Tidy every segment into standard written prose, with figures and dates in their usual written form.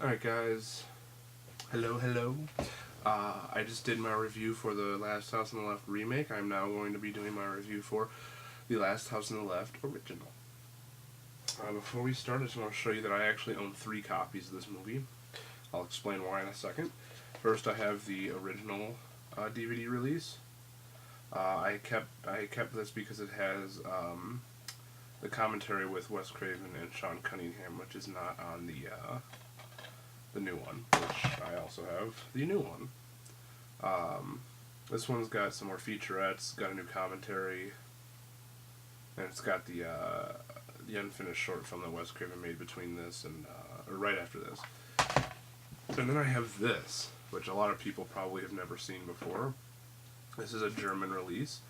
Alright guys, hello. I just did my review for the Last House on the Left remake. I'm now going to be doing my review for the Last House on the Left original. Before we start, I just want to show you that I actually own 3 copies of this movie. I'll explain why in a second. First, I have the original DVD release. I kept this because it has the commentary with Wes Craven and Sean Cunningham, which is not on the new one, which I also have the new one. This one's got some more featurettes, got a new commentary, and it's got the unfinished short film that Wes Craven made between this and or right after this. And then I have this, which a lot of people probably have never seen before. This is a German release.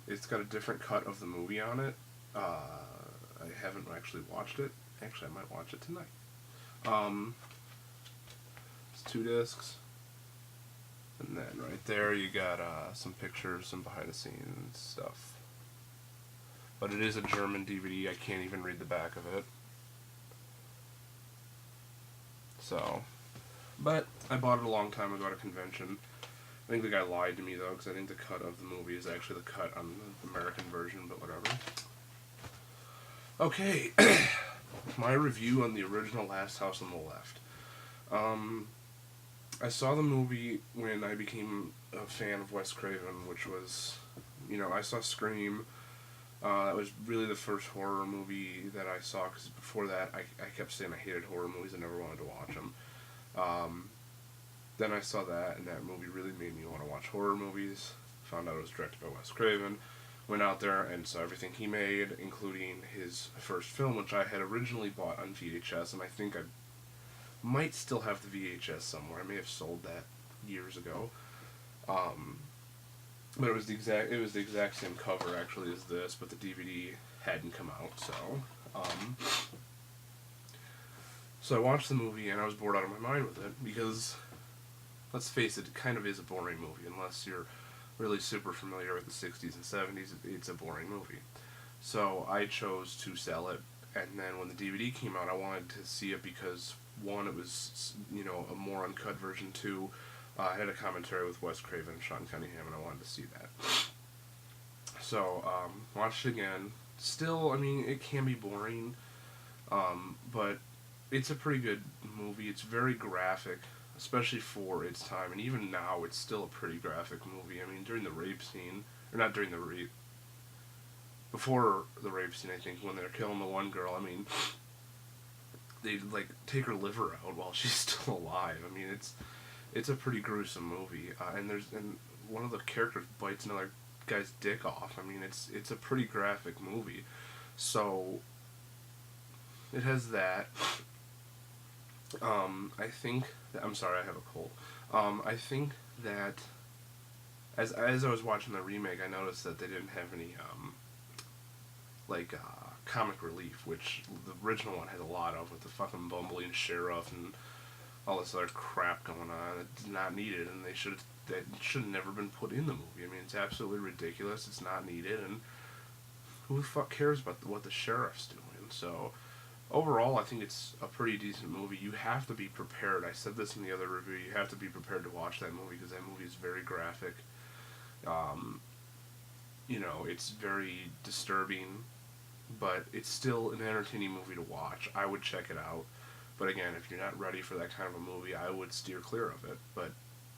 It's got a different cut of the movie on it. I haven't actually watched it. Actually, I might watch it tonight. It's 2 discs, and then right there you got some pictures, some behind the scenes stuff. But it is a German DVD. I can't even read the back of it. So, but I bought it a long time ago at a convention. I think the guy lied to me though, because I think the cut of the movie is actually the cut on the American version, but whatever. Okay, my review on the original Last House on the Left. I saw the movie when I became a fan of Wes Craven, which was, I saw Scream. That was really the first horror movie that I saw, because before that I kept saying I hated horror movies. I never wanted to watch them. Then I saw that, and that movie really made me want to watch horror movies. Found out it was directed by Wes Craven. Went out there and saw everything he made, including his first film, which I had originally bought on VHS, and I think I might still have the VHS somewhere. I may have sold that years ago. But it was the exact same cover actually as this, but the DVD hadn't come out. So I watched the movie and I was bored out of my mind with it because, let's face it kind of is a boring movie unless you're really super familiar with the 60s and 70s. It's a boring movie. So I chose to sell it, and then when the DVD came out, I wanted to see it because, 1, it was, a more uncut version. 2, I had a commentary with Wes Craven and Sean Cunningham, and I wanted to see that. So, watched it again. Still, it can be boring, but it's a pretty good movie. It's very graphic, especially for its time, and even now it's still a pretty graphic movie. During the rape scene, or not during the rape, before the rape scene, I think, when they're killing the one girl, they, take her liver out while she's still alive. It's a pretty gruesome movie, and one of the characters bites another guy's dick off. It's a pretty graphic movie, so it has that. I think that, I'm sorry, I have a cold. I think that as I was watching the remake, I noticed that they didn't have any comic relief, which the original one had a lot of, with the fucking bumbling sheriff and all this other crap going on. It's not needed, and that should have never been put in the movie. It's absolutely ridiculous. It's not needed, and who the fuck cares about what the sheriff's doing? So overall, I think it's a pretty decent movie. You have to be prepared. I said this in the other review. You have to be prepared to watch that movie because that movie is very graphic. It's very disturbing, but it's still an entertaining movie to watch. I would check it out. But again, if you're not ready for that kind of a movie, I would steer clear of it. But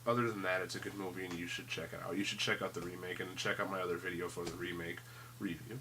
other than that, it's a good movie and you should check it out. You should check out the remake and check out my other video for the remake review.